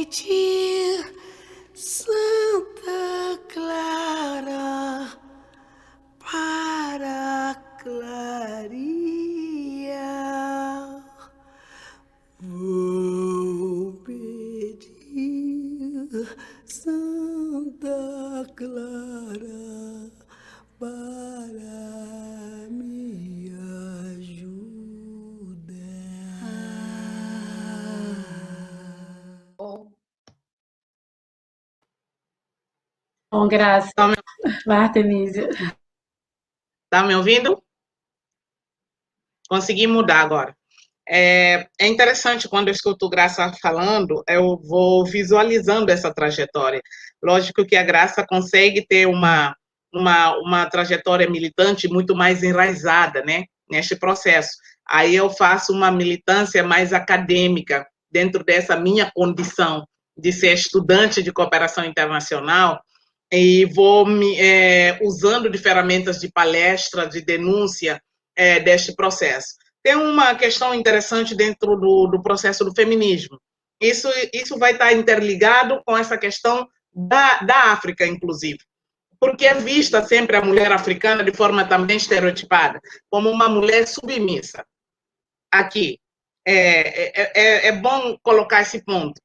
noite, Santa Clara para clarear. Vou pedir, Santa Clara, para me ajudar. Bom, Graça. Vai, Artemisia. Tá me ouvindo? Consegui mudar agora. É interessante quando eu escuto Graça falando, eu vou visualizando essa trajetória. Lógico que a Graça consegue ter uma trajetória militante muito mais enraizada, né, neste processo. Aí eu faço uma militância mais acadêmica dentro dessa minha condição de ser estudante de cooperação internacional e vou usando de ferramentas de palestra, de denúncia deste processo. Tem uma questão interessante dentro do processo do feminismo. Isso vai estar interligado com essa questão da África, inclusive, porque é vista sempre a mulher africana de forma também estereotipada, como uma mulher submissa. Aqui, é bom colocar esse ponto.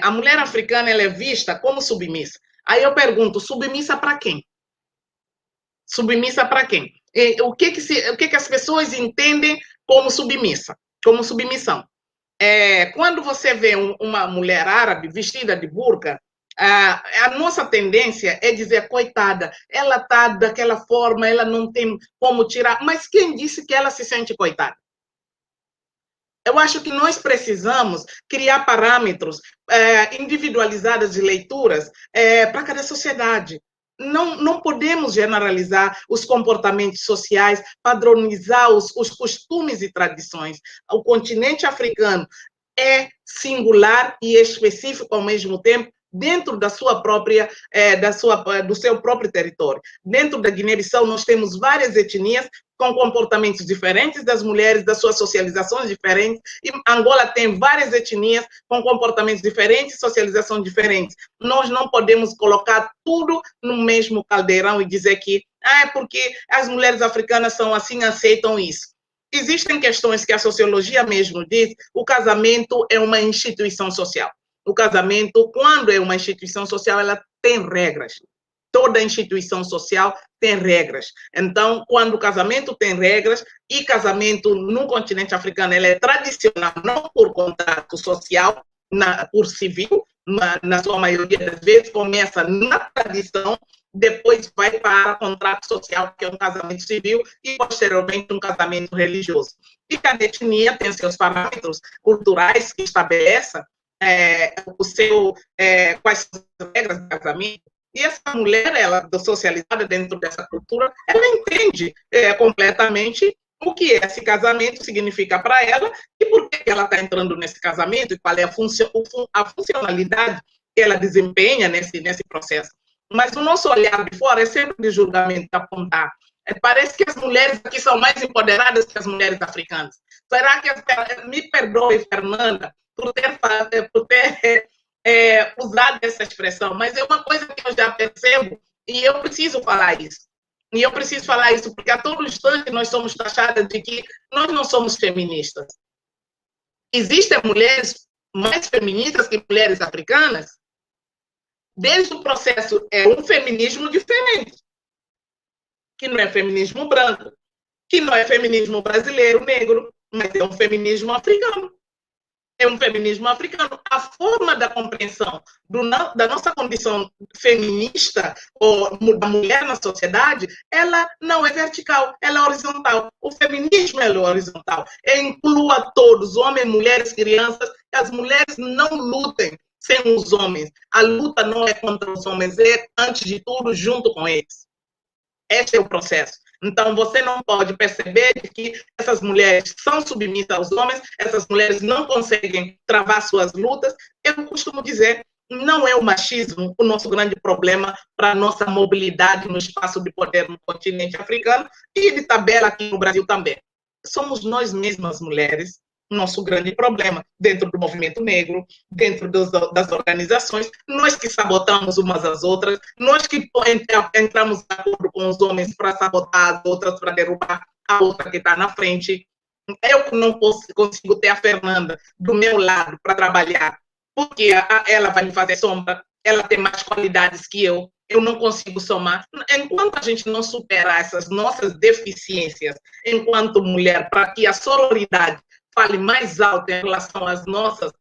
A mulher africana ela é vista como submissa. Aí eu pergunto, submissa para quem? Submissa para quem? O que as pessoas entendem como submissa, como submissão? Quando você vê uma mulher árabe vestida de burca, a nossa tendência é dizer, coitada, ela está daquela forma, ela não tem como tirar. Mas quem disse que ela se sente coitada? Eu acho que nós precisamos criar parâmetros individualizados de leituras para cada sociedade. Não podemos generalizar os comportamentos sociais, padronizar os costumes e tradições. O continente africano é singular e específico ao mesmo tempo, dentro da sua própria, do seu próprio território. Dentro da Guiné-Bissau, nós temos várias etnias com comportamentos diferentes das mulheres, das suas socializações diferentes. E Angola tem várias etnias com comportamentos diferentes, socializações diferentes. Nós não podemos colocar tudo no mesmo caldeirão e dizer que é porque as mulheres africanas são assim, aceitam isso. Existem questões que a sociologia mesmo diz, o casamento é uma instituição social. O casamento, quando é uma instituição social, ela tem regras. Toda instituição social tem regras. Então, quando o casamento tem regras, e casamento no continente africano ele é tradicional, não por contrato social, por civil, na sua maioria das vezes, começa na tradição, depois vai para contrato social, que é um casamento civil, e posteriormente um casamento religioso. E cada etnia tem seus parâmetros culturais que estabeleçam quais são as regras do casamento. E essa mulher, ela socializada dentro dessa cultura, ela entende completamente o que esse casamento significa para ela e por que ela está entrando nesse casamento e qual é a funcionalidade que ela desempenha nesse processo. Mas o nosso olhar de fora é sempre de julgamento, de apontar. Parece que as mulheres aqui são mais empoderadas que as mulheres africanas. Será que, me perdoe, Fernanda, por ter usado essa expressão, mas é uma coisa que eu já percebo e eu preciso falar isso. E eu preciso falar isso porque a todo instante nós somos taxadas de que nós não somos feministas. Existem mulheres mais feministas que mulheres africanas? Desde o processo é um feminismo diferente, que não é feminismo branco, que não é feminismo brasileiro, negro, mas é um feminismo africano. É um feminismo africano. A forma da compreensão da nossa condição feminista ou da mulher na sociedade, ela não é vertical, ela é horizontal. O feminismo é horizontal. Inclua todos, homens, mulheres, crianças. As mulheres não lutem sem os homens. A luta não é contra os homens, é, antes de tudo, junto com eles. Este é o processo. Então, você não pode perceber que essas mulheres são submissas aos homens, essas mulheres não conseguem travar suas lutas. Eu costumo dizer, não é o machismo o nosso grande problema para a nossa mobilidade no espaço de poder no continente africano e de tabela aqui no Brasil também. Somos nós mesmas mulheres nosso grande problema dentro do movimento negro, dentro das organizações, nós que sabotamos umas às outras, nós que entramos de acordo com os homens para sabotar as outras, para derrubar a outra que está na frente. Eu que não consigo ter a Fernanda do meu lado para trabalhar, porque ela vai me fazer sombra, ela tem mais qualidades que eu não consigo somar. Enquanto a gente não superar essas nossas deficiências enquanto mulher, para que a sororidade fale mais alto em relação às nossas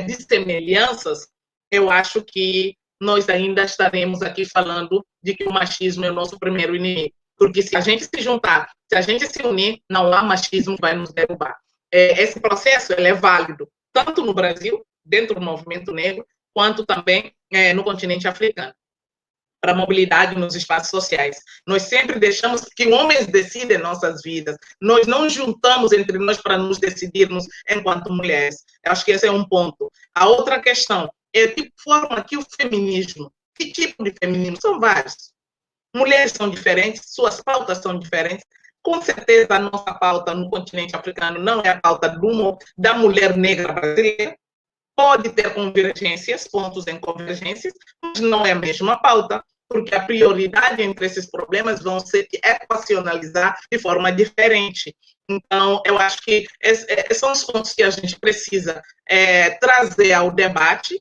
dissemelhanças, eu acho que nós ainda estaremos aqui falando de que o machismo é o nosso primeiro inimigo. Porque se a gente se juntar, se a gente se unir, não há machismo que vai nos derrubar. Esse processo ele é válido, tanto no Brasil, dentro do movimento negro, quanto também no continente africano, para a mobilidade nos espaços sociais. Nós sempre deixamos que homens decidem nossas vidas. Nós não juntamos entre nós para nos decidirmos enquanto mulheres. Eu acho que esse é um ponto. A outra questão é de que forma que o feminismo, que tipo de feminismo? São vários. Mulheres são diferentes, suas pautas são diferentes. Com certeza, a nossa pauta no continente africano não é a pauta da mulher negra brasileira. Pode ter convergências, pontos em convergências, mas não é a mesma pauta, porque a prioridade entre esses problemas vão ser equacionalizar de forma diferente. Então, eu acho que são os pontos que a gente precisa trazer ao debate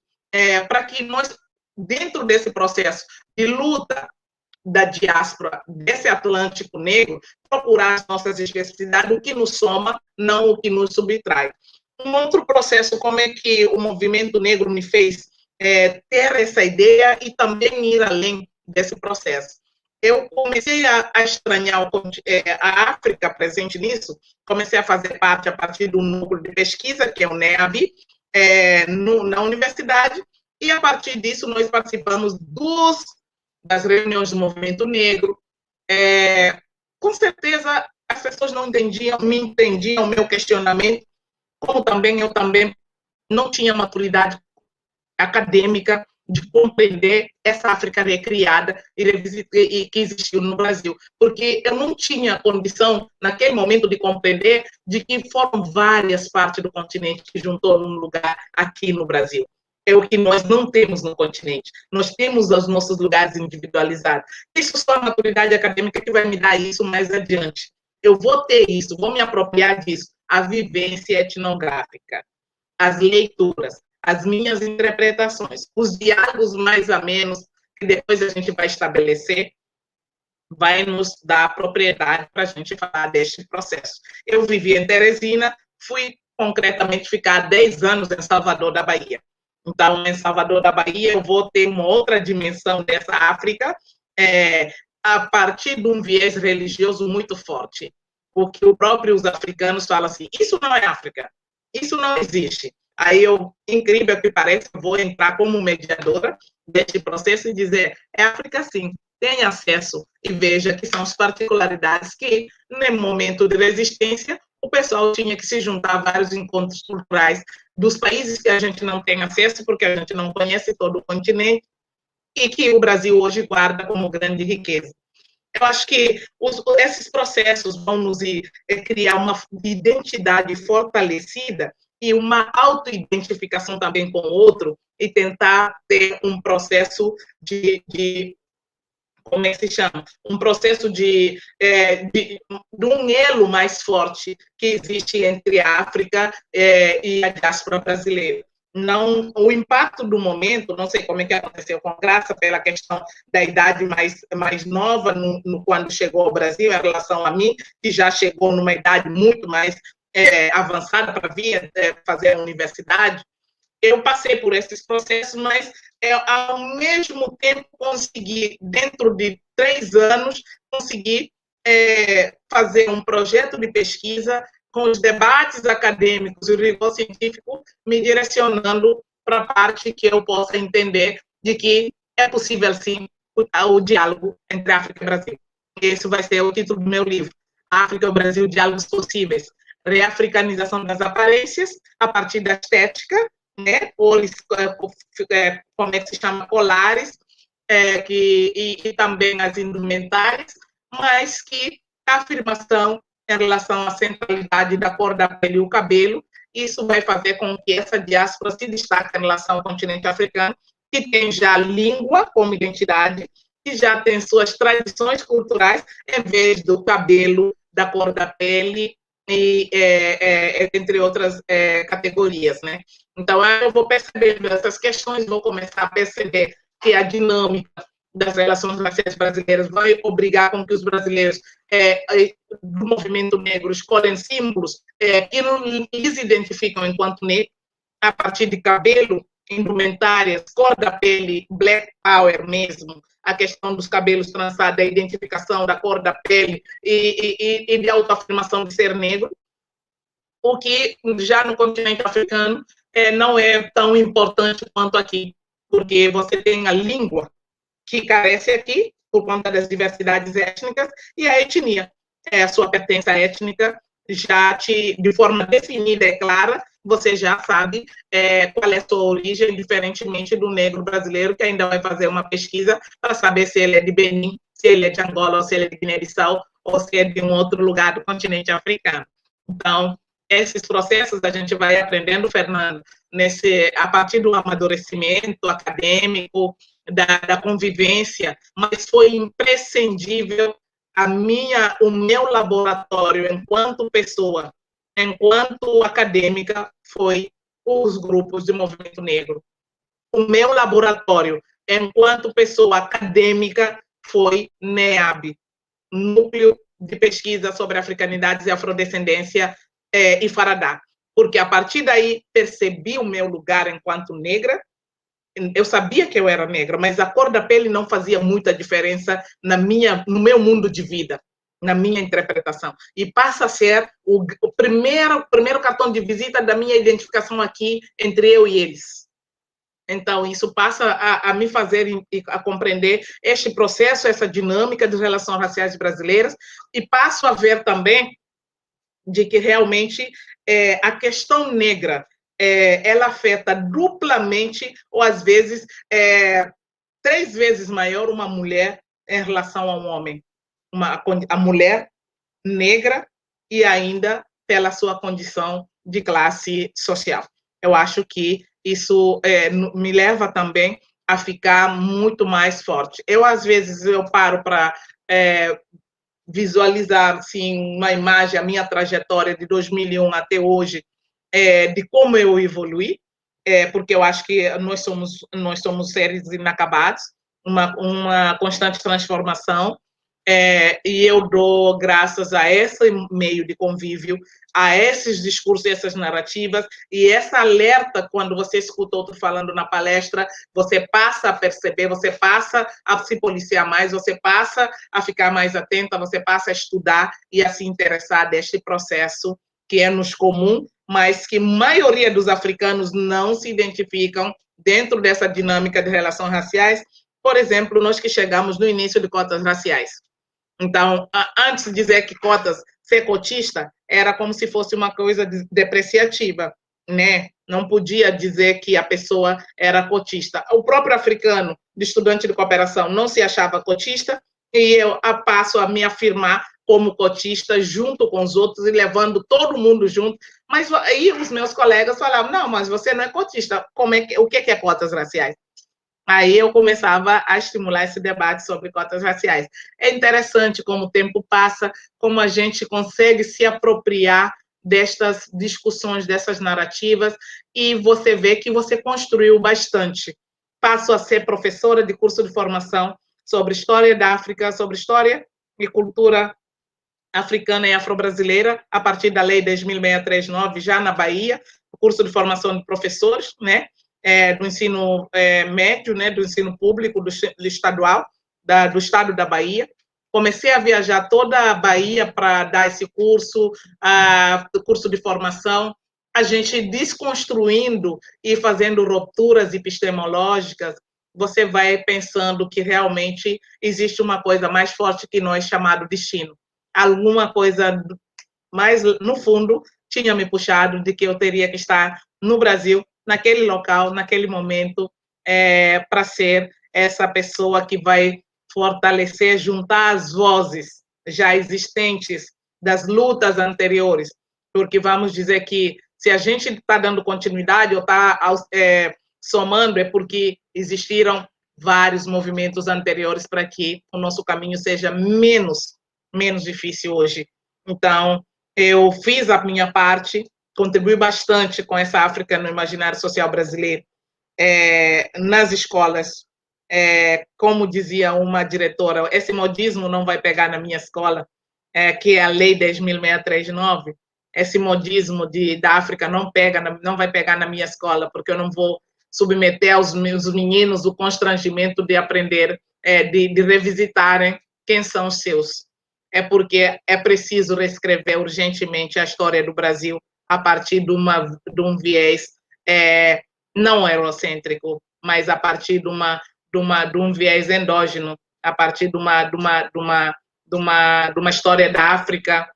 para que nós, dentro desse processo de luta da diáspora, desse Atlântico Negro, procurar as nossas especificidades, o que nos soma, não o que nos subtrai. Um outro processo, como é que o movimento negro me fez ter essa ideia e também ir além desse processo. Eu comecei a estranhar a África presente nisso, comecei a fazer parte a partir do núcleo de pesquisa, que é o NEAB, na universidade, e a partir disso nós participamos das reuniões do movimento negro. Com certeza as pessoas não me entendiam o meu questionamento, como também eu também não tinha maturidade acadêmica de compreender essa África recriada e que existiu no Brasil, porque eu não tinha condição, naquele momento, de compreender de que foram várias partes do continente que juntou num lugar aqui no Brasil. É o que nós não temos no continente. Nós temos os nossos lugares individualizados. Isso só a maturidade acadêmica que vai me dar isso mais adiante. Eu vou ter isso, vou me apropriar disso. A vivência etnográfica, as leituras, as minhas interpretações, os diálogos mais amenos que depois a gente vai estabelecer, vai nos dar propriedade para a gente falar deste processo. Eu vivi em Teresina, fui concretamente ficar 10 anos em Salvador da Bahia. Então, em Salvador da Bahia, eu vou ter uma outra dimensão dessa África, a partir de um viés religioso muito forte, porque os próprios africanos falam assim, isso não é África, isso não existe. Aí eu, incrível que pareça, vou entrar como mediadora deste processo e dizer, é África sim, tem acesso e veja que são as particularidades que, no momento de resistência, o pessoal tinha que se juntar a vários encontros culturais dos países que a gente não tem acesso, porque a gente não conhece todo o continente, e que o Brasil hoje guarda como grande riqueza. Eu acho que esses processos vão nos criar uma identidade fortalecida e uma autoidentificação também com o outro, e tentar ter um processo como é que se chama? Um processo de um elo mais forte que existe entre a África e a diáspora brasileira. Não, o impacto do momento, não sei como é que aconteceu com Graça, pela questão da idade mais nova, quando chegou ao Brasil, em relação a mim, que já chegou numa idade muito mais avançada para vir fazer a universidade. Eu passei por esses processos, mas ao mesmo tempo consegui, dentro de 3 anos, conseguir fazer um projeto de pesquisa com os debates acadêmicos e o rigor científico me direcionando para a parte que eu possa entender de que é possível, sim, o diálogo entre África e Brasil. Esse vai ser o título do meu livro, África e o Brasil, Diálogos Possíveis, Reafricanização das Aparências, a partir da estética, né, como é que se chama, colares, e também as indumentárias, mas que a afirmação em relação à centralidade da cor da pele e o cabelo isso vai fazer com que essa diáspora se destaque em relação ao continente africano, que tem já língua como identidade, que já tem suas tradições culturais, em vez do cabelo, da cor da pele, e, entre outras categorias, né? Então, eu vou percebendo essas questões, vou começar a perceber que a dinâmica das relações raciais brasileiras vai obrigar com que os brasileiros do movimento negro escolhem símbolos que não lhes identificam enquanto negro, a partir de cabelo, indumentárias, cor da pele, black power mesmo, a questão dos cabelos trançados, a identificação da cor da pele e de autoafirmação de ser negro, o que já no continente africano não é tão importante quanto aqui, porque você tem a língua que carece aqui, por conta das diversidades étnicas, e a etnia, a sua pertença étnica, já de forma definida e clara, você já sabe qual é a sua origem, diferentemente do negro brasileiro, que ainda vai fazer uma pesquisa para saber se ele é de Benin, se ele é de Angola, ou se ele é de Guiné-Bissau, ou se é de um outro lugar do continente africano. Então, esses processos a gente vai aprendendo, Fernando, a partir do amadurecimento acadêmico, da convivência, mas foi imprescindível o meu laboratório enquanto pessoa, enquanto acadêmica, foi os grupos de movimento negro. O meu laboratório, enquanto pessoa acadêmica, foi NEAB, Núcleo de Pesquisa sobre Africanidades e Afrodescendência e Faradá, porque a partir daí percebi o meu lugar enquanto negra. Eu sabia que eu era negra, mas a cor da pele não fazia muita diferença no meu mundo de vida, na minha interpretação. E passa a ser o primeiro cartão de visita da minha identificação aqui entre eu e eles. Então, isso passa a me fazer a compreender este processo, essa dinâmica de relações raciais brasileiras, e passo a ver também de que realmente a questão negra ela afeta duplamente, ou às vezes 3 vezes maior, uma mulher em relação a um homem. A mulher negra e ainda pela sua condição de classe social. Eu acho que isso me leva também a ficar muito mais forte. Às vezes, eu paro para visualizar assim, uma imagem, a minha trajetória de 2001 até hoje, de como eu evoluí, porque eu acho que nós somos seres inacabados, uma constante transformação, e eu dou graças a esse meio de convívio, a esses discursos, essas narrativas, e essa alerta, quando você escuta outro falando na palestra, você passa a perceber, você passa a se policiar mais, você passa a ficar mais atenta, você passa a estudar e a se interessar deste processo que é nos comum, mas que a maioria dos africanos não se identificam dentro dessa dinâmica de relações raciais. Por exemplo, nós que chegamos no início de cotas raciais. Então, antes de dizer que ser cotista era como se fosse uma coisa depreciativa, né? Não podia dizer que a pessoa era cotista. O próprio africano, de estudante de cooperação, não se achava cotista, e eu passo a me afirmar como cotista junto com os outros e levando todo mundo junto. Mas aí os meus colegas falavam, não, mas você não é cotista, o que é cotas raciais? Aí eu começava a estimular esse debate sobre cotas raciais. É interessante como o tempo passa, como a gente consegue se apropriar destas discussões, dessas narrativas, e você vê que você construiu bastante. Passo a ser professora de curso de formação sobre história da África, sobre história e cultura africana e afro-brasileira, a partir da Lei 10.639, já na Bahia, o curso de formação de professores, né? Do ensino médio, né, do ensino público, do estadual, do estado da Bahia. Comecei a viajar toda a Bahia para dar esse curso, curso de formação, a gente desconstruindo e fazendo rupturas epistemológicas, você vai pensando que realmente existe uma coisa mais forte que nós, chamado destino. Alguma coisa mais, no fundo, tinha me puxado de que eu teria que estar no Brasil, naquele local, naquele momento, para ser essa pessoa que vai fortalecer, juntar as vozes já existentes das lutas anteriores, porque vamos dizer que Se a gente está dando continuidade ou está somando, é porque existiram vários movimentos anteriores para que o nosso caminho seja menos difícil hoje. Então, eu fiz a minha parte, contribuí bastante com essa África no imaginário social brasileiro, nas escolas. Como dizia uma diretora, esse modismo não vai pegar na minha escola, que é a Lei 10.639. Esse modismo da África não vai pegar na minha escola, porque eu não vou submeter aos meus meninos o constrangimento de aprender, de revisitarem quem são os seus. É porque é preciso reescrever urgentemente a história do Brasil a partir de um viés não eurocêntrico, mas a partir de um viés endógeno, a partir de uma história da África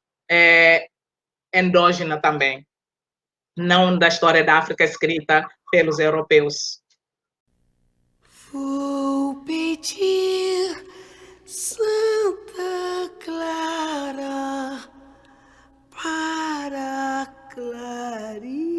endógena também, não da história da África escrita pelos europeus. Vou pedir Santa Clara para clarear.